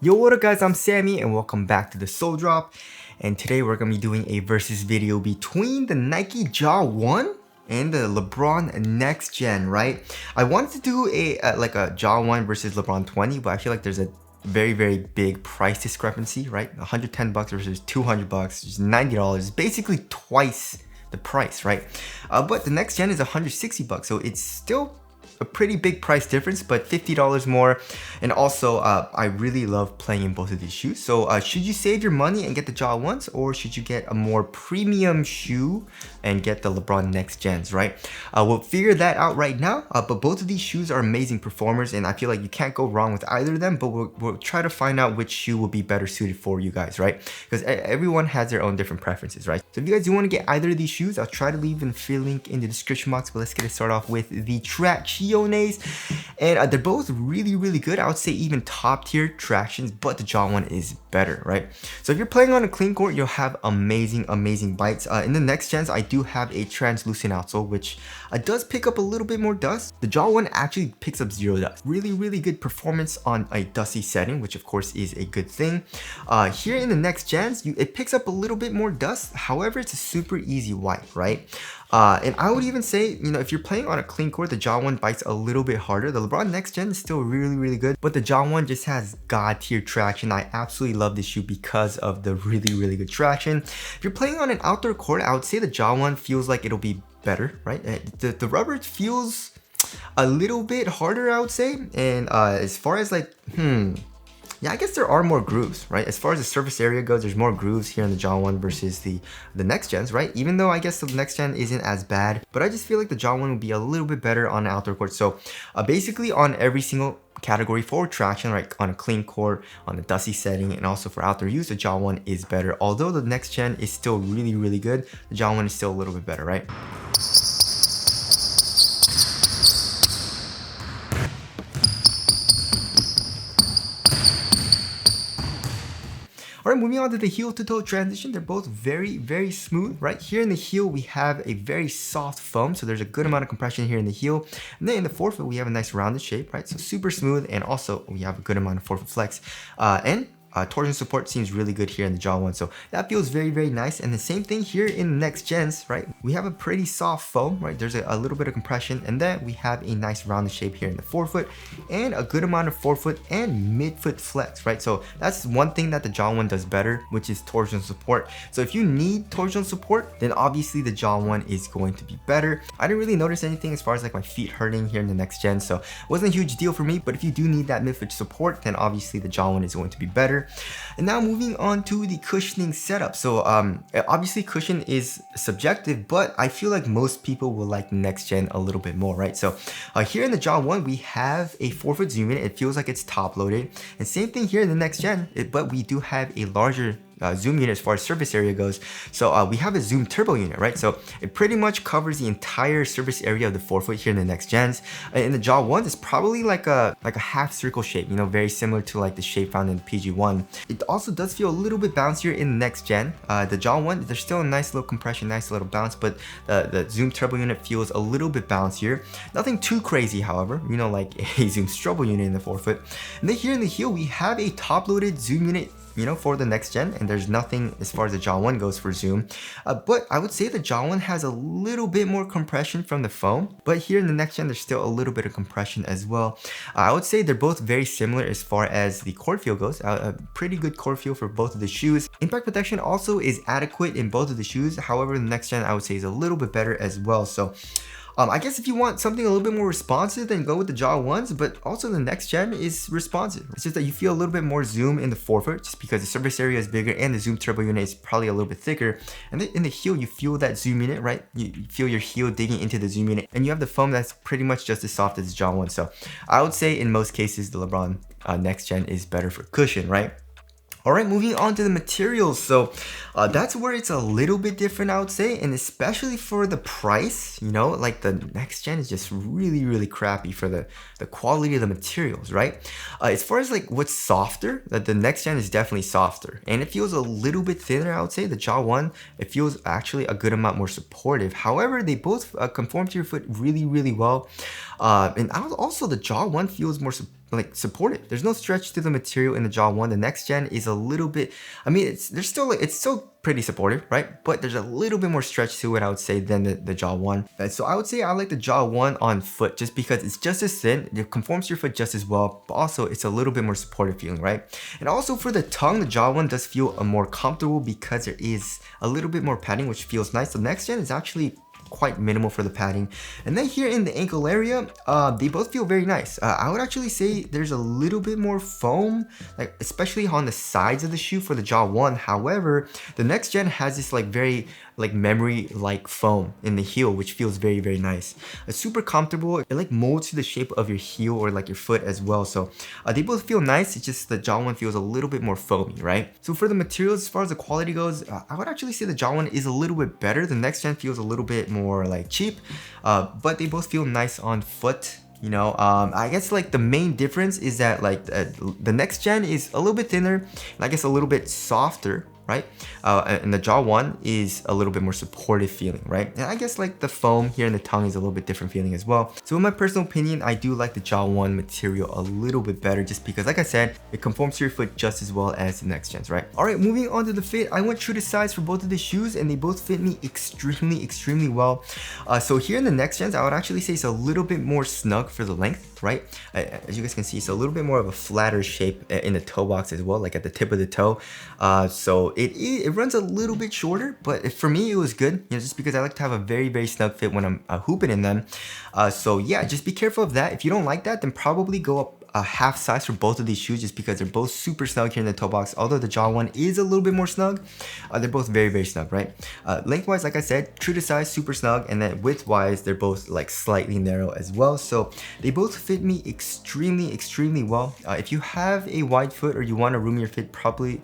Yo, what up guys, I'm Sammy and welcome back to the Soul Drop. And today we're going to be doing a versus video between the Nike Jaw 1 and the LeBron Nxxt Gen, right? I wanted to do a Jaw 1 versus LeBron 20, but I feel like there's a very big price discrepancy, right? 110 bucks versus 200 bucks, just $90, basically twice the price, right? But the Nxxt Gen is 160 bucks, so it's still a pretty big price difference, but $50 more. And also I really love playing in both of these shoes. So should you save your money and get the Jaw 1s, or should you get a more premium shoe and get the LeBron Nxxt Gens, right? We'll figure that out right now, but both of these shoes are amazing performers and I feel like you can't go wrong with either of them, but we'll try to find out which shoe will be better suited for you guys, right? Because everyone has their own different preferences, right? So if you guys do want to get either of these shoes, I'll try to leave an affiliate link in the description box, but let's get it started off with the Tracciones. And they're both really good. I would say even top tier tractions, but the Jaw 1 is better, right? So if you're playing on a clean court, you'll have amazing bites. In the Nxxt Gens, I do have a translucent outsole, which does pick up a little bit more dust. The Jaw 1 actually picks up zero dust. Really good performance on a dusty setting, which of course is a good thing. Here in the Nxxt Gens, it picks up a little bit more dust. However, it's a super easy wipe, right? And I would even say, you know, if you're playing on a clean court, the Jaw 1 bites a little bit harder. The LeBron Nxxt Gen is still really good, but the Jaw 1 just has god tier traction. I absolutely love this shoe because of the really good traction. If you're playing on an outdoor court, I would say the Jaw 1 feels like it'll be better, right? The rubber feels a little bit harder, I would say. And as far as like, yeah, I guess there are more grooves, right? As far as the surface area goes, there's more grooves here in the Jaw 1 versus the Nxxt Gens, right? Even though I guess the Nxxt Gen isn't as bad, but I just feel like the Jaw 1 would be a little bit better on an outdoor court. So basically on every single category for traction, like on a clean court, on a dusty setting, and also for outdoor use, the Jaw 1 is better. Although the Nxxt Gen is still really good, the Jaw 1 is still a little bit better, right? Alright, moving on to the heel to toe transition. They're both very smooth. Right here in the heel, we have a very soft foam, so there's a good amount of compression here in the heel. And then in the forefoot, we have a nice rounded shape, right? So super smooth, and also we have a good amount of forefoot flex. Torsion support seems really good here in the Jaw 1, so that feels very nice. And the same thing here in the Nxxt Gens, right? We have a pretty soft foam, right? There's a little bit of compression, and then we have a nice rounded shape here in the forefoot, and a good amount of forefoot and midfoot flex, right? So that's one thing that the Jaw 1 does better, which is torsion support. So if you need torsion support, then obviously the Jaw 1 is going to be better. I didn't really notice anything as far as like my feet hurting here in the Nxxt Gen, so it wasn't a huge deal for me. But if you do need that midfoot support, then obviously the Jaw 1 is going to be better. And now moving on to the cushioning setup. So obviously cushion is subjective, but I feel like most people will like Nxxt Gen a little bit more, right? So here in the Jaw 1, we have a forefoot zoom in. It feels like it's top loaded. And same thing here in the Nxxt Gen, but we do have a larger zoom unit as far as surface area goes. So we have a zoom turbo unit, right? So it pretty much covers the entire surface area of the forefoot here in the Nxxt Gens. In the Jaw 1, it's probably like a half circle shape, you know, very similar to like the shape found in the PG1. It also does feel a little bit bouncier in the Nxxt Gen. The Jaw 1, there's still a nice little compression, nice little bounce, but the zoom turbo unit feels a little bit bouncier. Nothing too crazy, however, you know, like a zoom strobo unit in the forefoot. And then here in the heel, we have a top loaded zoom unit, you know, for the Nxxt Gen, and there's nothing as far as the Jaw 1 goes for zoom. But I would say the Jaw 1 has a little bit more compression from the foam, but here in the Nxxt Gen, there's still a little bit of compression as well. I would say they're both very similar as far as the court feel goes. A pretty good court feel for both of the shoes. Impact protection also is adequate in both of the shoes. However, the Nxxt Gen, I would say, is a little bit better as well. So I guess if you want something a little bit more responsive, then go with the Jaw 1s, but also the Nxxt Gen is responsive. It's just that you feel a little bit more zoom in the forefoot just because the surface area is bigger and the zoom turbo unit is probably a little bit thicker. And then in the heel, you feel that zoom unit, right? You feel your heel digging into the zoom unit, and you have the foam that's pretty much just as soft as the Jaw 1. So I would say in most cases, the LeBron Nxxt Gen is better for cushion, right? Alright, moving on to the materials. So that's where it's a little bit different, I would say, and especially for the price, you know, like the Nxxt Gen is just really crappy for the quality of the materials, right? As far as like what's softer, the Nxxt Gen is definitely softer, and it feels a little bit thinner, I would say. The Jaw 1, it feels actually a good amount more supportive. However, they both conform to your foot really well. And also the Jaw 1 feels more supportive like supportive. There's no stretch to the material in the Jaw 1. The Nxxt Gen is a little bit, I mean, it's still pretty supportive, right? But there's a little bit more stretch to it, I would say, than the Jaw 1. And so I would say I like the Jaw 1 on foot just because it's just as thin, it conforms to your foot just as well, but also it's a little bit more supportive feeling, right? And also for the tongue, the Jaw 1 does feel more comfortable because there is a little bit more padding, which feels nice. The Nxxt Gen is actually quite minimal for the padding. And then here in the ankle area, they both feel very nice. I would actually say there's a little bit more foam, like especially on the sides of the shoe for the Jaw 1. However, the Nxxt Gen has this like very like memory like foam in the heel, which feels very, very nice. It's super comfortable. It like molds to the shape of your heel or like your foot as well. So they both feel nice. It's just the Jaw 1 feels a little bit more foamy, right? So for the materials, as far as the quality goes, I would actually say the Jaw 1 is a little bit better. The Nxxt Gen feels a little bit more like cheap, but they both feel nice on foot. You know, I guess like the main difference is that like the Nxxt Gen is a little bit thinner and I guess a little bit softer, right? And the Jaw 1 is a little bit more supportive feeling, right? And I guess like the foam here in the tongue is a little bit different feeling as well. So in my personal opinion, I do like the Jaw 1 material a little bit better just because, like I said, it conforms to your foot just as well as the Nxxt Gens, right? All right, moving on to the fit. I went true to size for both of the shoes and they both fit me extremely well. So here in the Nxxt Gens, I would actually say it's a little bit more snug for the length, right? As you guys can see, it's a little bit more of a flatter shape in the toe box as well, like at the tip of the toe. So it runs a little bit shorter, but for me it was good, you know, just because I like to have a very snug fit when I'm hooping in them. So yeah, just be careful of that. If you don't like that, then probably go up a half size for both of these shoes just because they're both super snug here in the toe box. Although the Jaw 1 is a little bit more snug, they're both very snug, right? Lengthwise, like I said, true to size, super snug, and then widthwise, they're both like slightly narrow as well. So they both fit me extremely well. If you have a wide foot or you want a roomier fit, probably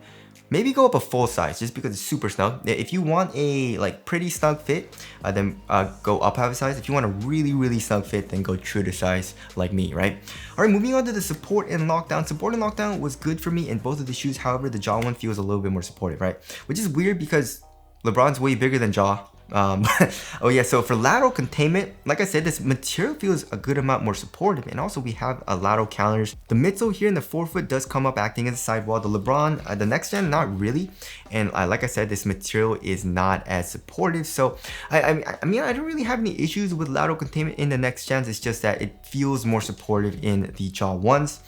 maybe go up a full size just because it's super snug. If you want a like pretty snug fit, then go up half a size. If you want a really snug fit, then go true to size like me, right? All right, moving on to the support and lockdown. Support and lockdown was good for me in both of the shoes. However, the Jaw 1 feels a little bit more supportive, right? Which is weird because LeBron's way bigger than Jaw. Oh yeah, so for lateral containment, like I said, this material feels a good amount more supportive, and also we have a lateral calendars. The midsole here in the forefoot does come up acting as a sidewall. The LeBron, the Nxxt Gen, not really, and like I said, this material is not as supportive. So I mean, I don't really have any issues with lateral containment in the Nxxt Gens. It's just that it feels more supportive in the Jaw 1s.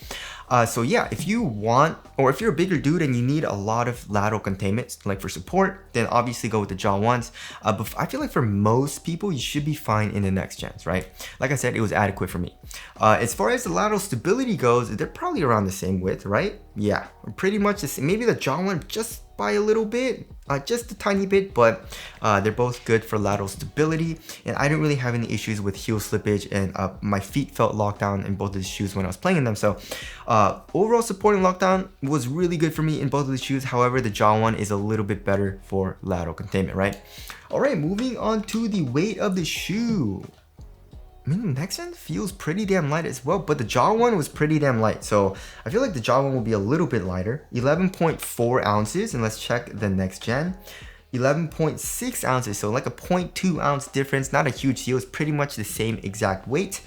So yeah, if you want, or if you're a bigger dude and you need a lot of lateral containment, like for support, then obviously go with the Jaw 1s. But I feel like for most people, you should be fine in the Nxxt Gens, right? Like I said, it was adequate for me. As far as the lateral stability goes, they're probably around the same width, right? Yeah, pretty much the same. Maybe the Jaw 1 just by a little bit, just a tiny bit, but they're both good for lateral stability, and I didn't really have any issues with heel slippage, and my feet felt locked down in both of the shoes when I was playing in them. So overall support and lockdown was really good for me in both of the shoes. However, the Jaw 1 is a little bit better for lateral containment, right? All right, moving on to the weight of the shoe. I mean, the Nxxt Gen feels pretty damn light as well, but the Jaw 1 was pretty damn light. So I feel like the Jaw 1 will be a little bit lighter. 11.4 ounces, and let's check the Nxxt Gen. 11.6 ounces, so like a 0.2 ounce difference, not a huge deal. It's pretty much the same exact weight.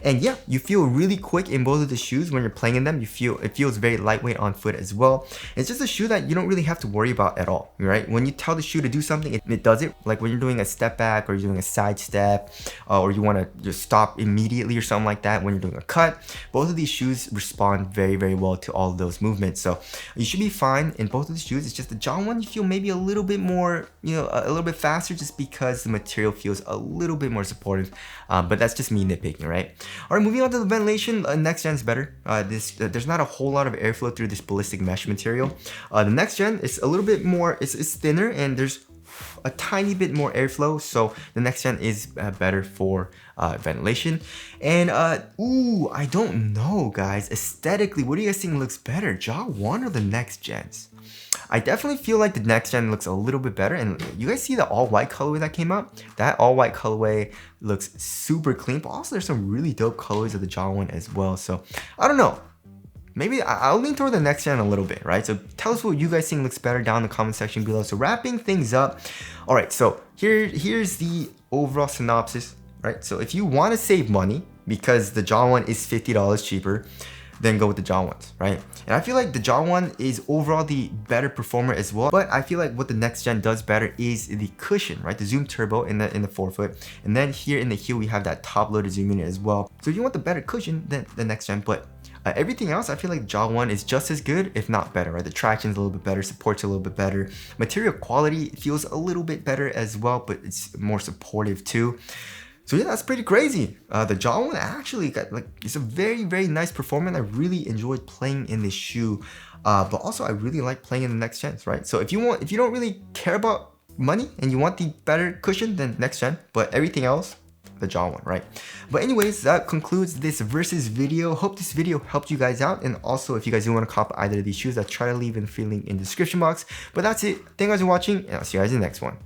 And yeah, you feel really quick in both of the shoes when you're playing in them. It feels very lightweight on foot as well. It's just a shoe that you don't really have to worry about at all, right? When you tell the shoe to do something, it does it. Like when you're doing a step back or you're doing a side step, or you want to just stop immediately or something like that when you're doing a cut. Both of these shoes respond very well to all of those movements. So you should be fine in both of the shoes. It's just the Jaw 1, you feel maybe a little bit more, you know, a little bit faster just because the material feels a little bit more supportive. But that's just me nitpicking, right? All right, moving on to the ventilation. Nxxt Gen is better. There's not a whole lot of airflow through this ballistic mesh material. The Nxxt Gen is a little bit more, it's thinner, and there's a tiny bit more airflow, so the Nxxt Gen is better for ventilation. And ooh, I don't know, guys. Aesthetically, what do you guys think looks better, Jaw 1 or the Nxxt Gens? I definitely feel like the Nxxt Gen looks a little bit better, and you guys see the all-white colorway that came out? That all-white colorway looks super clean, but also there's some really dope colors of the Jaw 1 as well. So I don't know. Maybe I'll lean toward the Nxxt Gen a little bit, right? So tell us what you guys think looks better down in the comment section below. So wrapping things up, all right, so here's the overall synopsis, right? So if you want to save money, because the Jaw 1 is $50 cheaper, then go with the Jaw ones, right? And I feel like the Jaw one is overall the better performer as well, but I feel like what the Nxxt Gen does better is the cushion, right? The zoom turbo in the forefoot, and then here in the heel we have that top loaded zoom unit as well. So if you want the better cushion, then the Nxxt Gen, but everything else, I feel like Jaw 1 is just as good, if not better, right? The traction's a little bit better, support's a little bit better. Material quality feels a little bit better as well, but it's more supportive too. So yeah, that's pretty crazy. The Jaw 1 actually got it's a very, very nice performance. I really enjoyed playing in this shoe, but also I really like playing in the Nxxt Gens, right? So if you don't really care about money and you want the better cushion, then Nxxt Gen, but everything else, the Jaw 1, right? But anyways, that concludes this versus video. Hope this video helped you guys out, and also if you guys do want to cop either of these shoes, I'll try to leave a link in the description box. But that's it. Thank you guys for watching, and I'll see you guys in the next one.